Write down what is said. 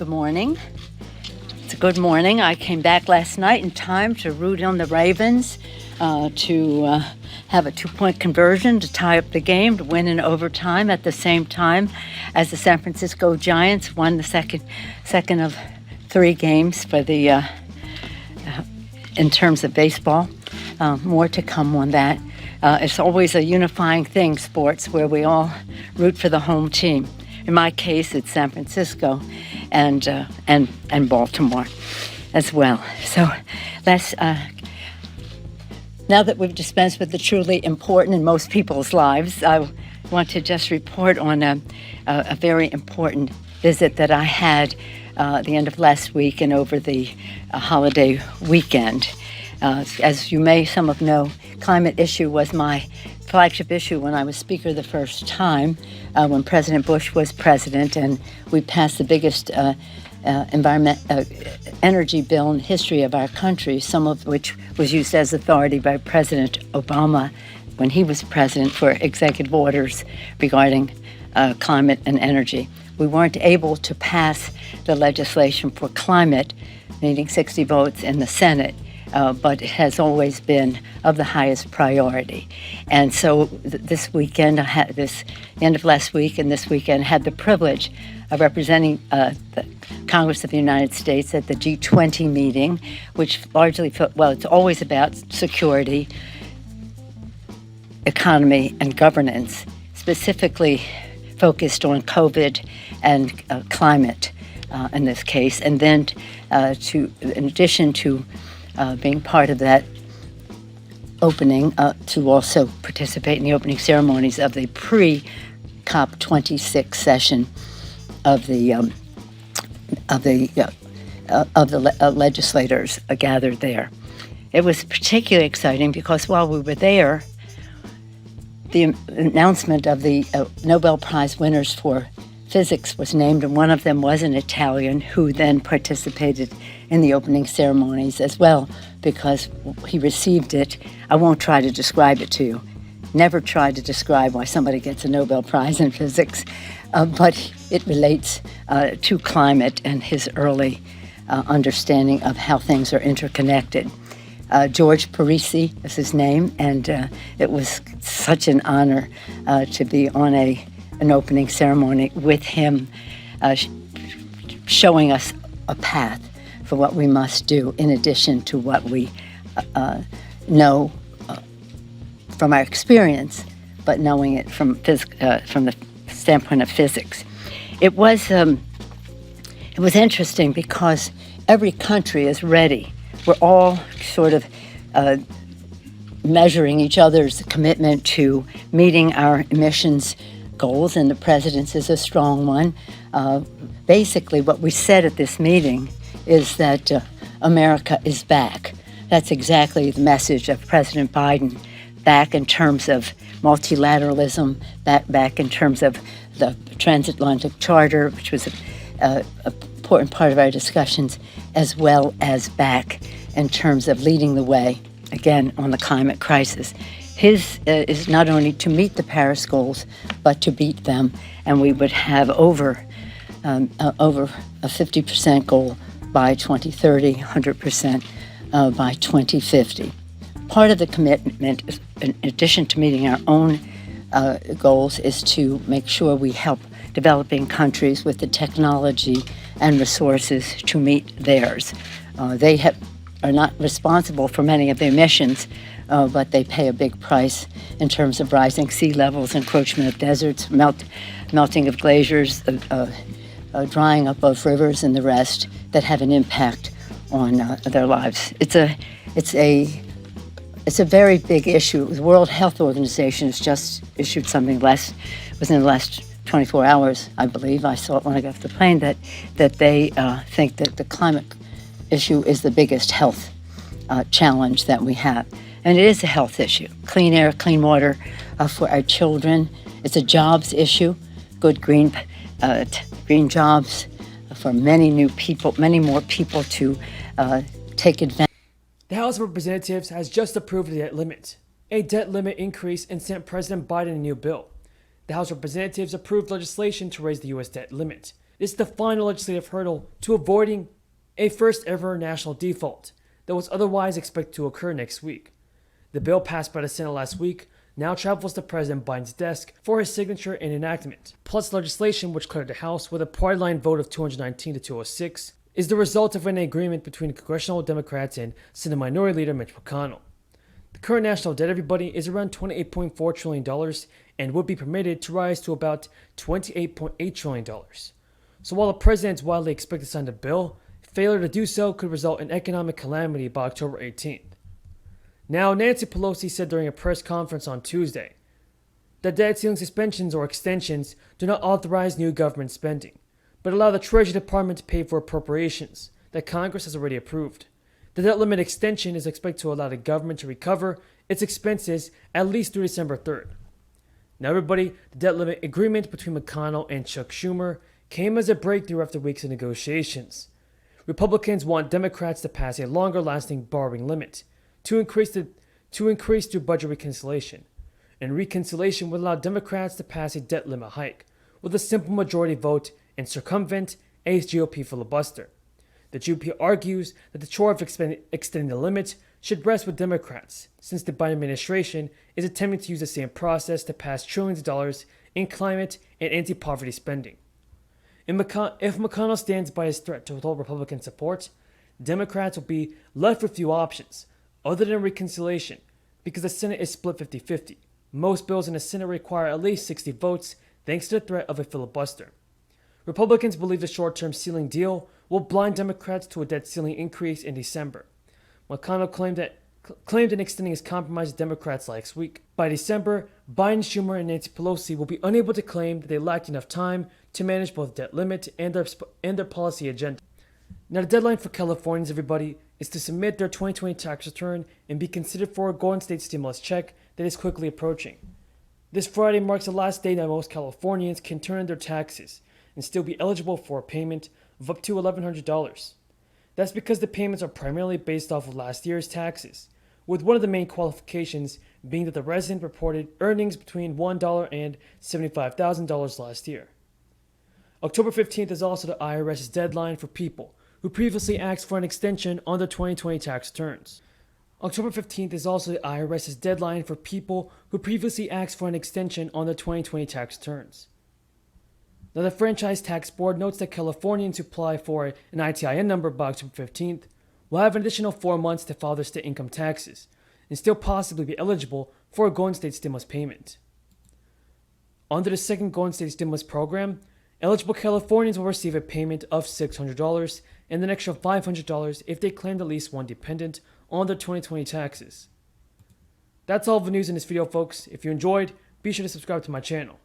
Good morning. It's a good morning. I came back last night in time to root on the Ravens, to have a 2-point conversion to tie up the game, to win in overtime at the same time as the San Francisco Giants won the second of 3 games for the in terms of baseball. More to come on that. It's always a unifying thing, sports, where we all root for the home team. In my case, it's San Francisco and Baltimore as well. So let's, now that we've dispensed with the truly important in most people's lives, I want to just report on a very important visit that I had the end of last week and over the holiday weekend. As you may some of know, climate issue was my flagship issue when I was Speaker the first time, when President Bush was president, and we passed the biggest energy bill in the history of our country, some of which was used as authority by President Obama when he was president for executive orders regarding climate and energy. We weren't able to pass the legislation for climate, needing 60 votes in the Senate, but it has always been of the highest priority. And so this weekend, the end of last week and this weekend, had the privilege of representing the Congress of the United States at the G20 meeting, which largely, it's always about security, economy, and governance, specifically focused on COVID and climate in this case. And then in addition to being part of that opening, to also participate in the opening ceremonies of the pre-COP26 session of the legislators gathered there. It was particularly exciting because while we were there, the announcement of the Nobel Prize winners for physics was named, and one of them was an Italian who then participated in the opening ceremonies as well because he received it. I won't try to describe it to you. Never try to describe why somebody gets a Nobel Prize in physics, but it relates to climate and his early understanding of how things are interconnected. George Parisi is his name, and it was such an honor to be on an opening ceremony with him, showing us a path for what we must do in addition to what we know from our experience, but knowing it from the standpoint of physics. It was interesting because every country is ready. We're all sort of measuring each other's commitment to meeting our emissions goals, and the president's is a strong one. Basically, what we said at this meeting is that America is back. That's exactly the message of President Biden, back in terms of multilateralism, back in terms of the transatlantic charter, which was an important part of our discussions, as well as back in terms of leading the way, again, on the climate crisis. His is not only to meet the Paris goals, but to beat them, and we would have over a 50% goal by 2030, 100% by 2050. Part of the commitment, in addition to meeting our own goals, is to make sure we help developing countries with the technology and resources to meet theirs. They are not responsible for many of the emissions, but they pay a big price in terms of rising sea levels, encroachment of deserts, melting of glaciers, drying up of rivers, and the rest that have an impact on their lives. It's a very big issue. The World Health Organization has just issued something within the last 24 hours, I believe. I saw it when I got off the plane, that they think that the climate issue is the biggest health challenge that we have. And it is a health issue. Clean air, clean water for our children. It's a jobs issue. Good green jobs for many more people to take advantage. The House of Representatives has just approved a debt limit. A debt limit increase and sent President Biden a new bill. The House of Representatives approved legislation to raise the U.S. debt limit. This is the final legislative hurdle to avoiding a first ever national default that was otherwise expected to occur next week. The bill passed by the Senate last week now travels to President Biden's desk for his signature and enactment. Plus, legislation which cleared the House with a party line vote of 219 to 206 is the result of an agreement between congressional Democrats and Senate Minority Leader Mitch McConnell. The current national debt, everybody, is around $28.4 trillion and would be permitted to rise to about $28.8 trillion. So while the president is widely expected to sign the bill, failure to do so could result in economic calamity by October 18th. Now, Nancy Pelosi said during a press conference on Tuesday that debt ceiling suspensions or extensions do not authorize new government spending, but allow the Treasury Department to pay for appropriations that Congress has already approved. The debt limit extension is expected to allow the government to recover its expenses at least through December 3rd. Now, everybody, the debt limit agreement between McConnell and Chuck Schumer came as a breakthrough after weeks of negotiations. Republicans want Democrats to pass a longer-lasting borrowing limit to increase through budget reconciliation, and reconciliation would allow Democrats to pass a debt limit hike with a simple majority vote and circumvent a GOP filibuster. The GOP argues that the chore of extending the limit should rest with Democrats, since the Biden administration is attempting to use the same process to pass trillions of dollars in climate and anti-poverty spending. If McConnell stands by his threat to withhold Republican support, Democrats will be left with few options other than reconciliation, because the Senate is split 50-50. Most bills in the Senate require at least 60 votes thanks to the threat of a filibuster. Republicans believe the short-term ceiling deal will blind Democrats to a debt ceiling increase in December. McConnell claimed in extending his compromise to Democrats last week. By December, Biden, Schumer, and Nancy Pelosi will be unable to claim that they lacked enough time to manage both debt limit and their policy agenda. Now, the deadline for Californians, everybody, is to submit their 2020 tax return and be considered for a Golden State stimulus check that is quickly approaching. This Friday marks the last day that most Californians can turn in their taxes and still be eligible for a payment of up to $1,100. That's because the payments are primarily based off of last year's taxes, with one of the main qualifications being that the resident reported earnings between $1 and $75,000 last year. October 15th is also the IRS's deadline for people who previously asked for an extension on their 2020 tax returns. October 15th is also the IRS's deadline for people who previously asked for an extension on their 2020 tax returns. Now, the Franchise Tax Board notes that Californians who apply for an ITIN number by October 15th will have an additional 4 months to file their state income taxes and still possibly be eligible for a Golden State stimulus payment. Under the second Golden State stimulus program, eligible Californians will receive a payment of $600 and an extra $500 if they claimed at least one dependent on their 2020 taxes. That's all the news in this video, folks. If you enjoyed, be sure to subscribe to my channel.